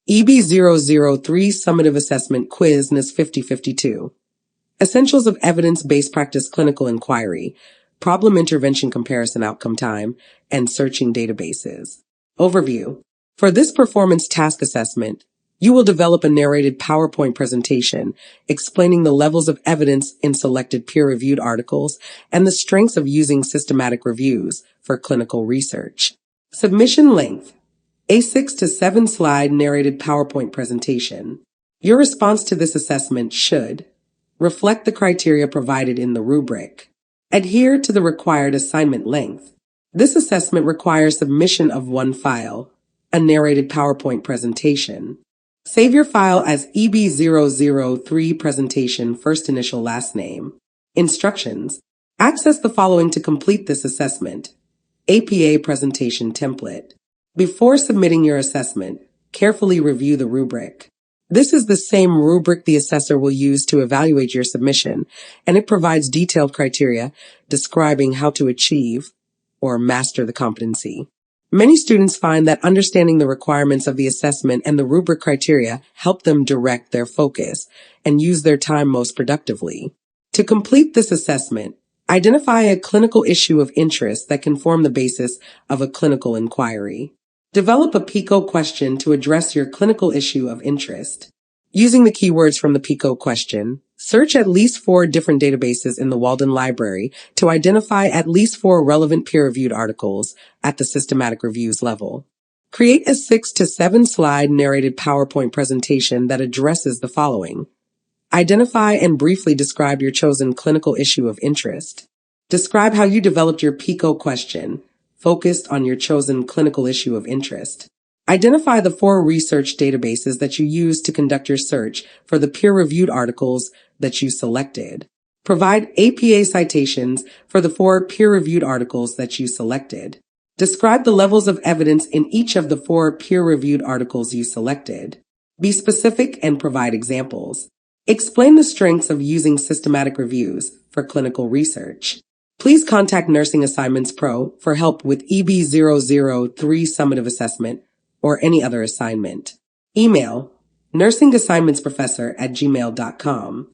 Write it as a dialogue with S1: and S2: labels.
S1: EB003 Summative Assessment Quiz NURS 5052. Essentials of Evidence-Based Practice Clinical Inquiry, Problem Intervention Comparison Outcome Time, and Searching Databases. Overview. For this performance task assessment, you will develop a narrated PowerPoint presentation explaining the levels of evidence in selected peer-reviewed articles and the strengths of using systematic reviews for clinical research. Submission length. A 6 to 7 slide narrated PowerPoint presentation. Your response to this assessment should reflect the criteria provided in the rubric. Adhere to the required assignment length. This assessment requires submission of one file, a narrated PowerPoint presentation. Save your file as EB003 presentation first initial last name. Instructions. Access the following to complete this assessment. APA presentation template. Before submitting your assessment, carefully review the rubric. This is the same rubric the assessor will use to evaluate your submission, and it provides detailed criteria describing how to achieve or master the competency. Many students find that understanding the requirements of the assessment and the rubric criteria help them direct their focus and use their time most productively. To complete this assessment, identify a clinical issue of interest that can form the basis of a clinical inquiry. Develop a PICO question to address your clinical issue of interest. Using the keywords from the PICO question, search at least 4 different databases in the Walden Library to identify at least 4 relevant peer-reviewed articles at the systematic reviews level. Create a 6 to 7 slide narrated PowerPoint presentation that addresses the following. Identify and briefly describe your chosen clinical issue of interest. Describe how you developed your PICO question, focused on your chosen clinical issue of interest. Identify the 4 research databases that you use to conduct your search for the peer-reviewed articles that you selected. Provide APA citations for the 4 peer-reviewed articles that you selected. Describe the levels of evidence in each of the 4 peer-reviewed articles you selected. Be specific and provide examples. Explain the strengths of using systematic reviews for clinical research. Please contact Nursing Assignments Pro for help with EB003 Summative Assessment or any other assignment. Email nursingassignmentsprofessor@gmail.com.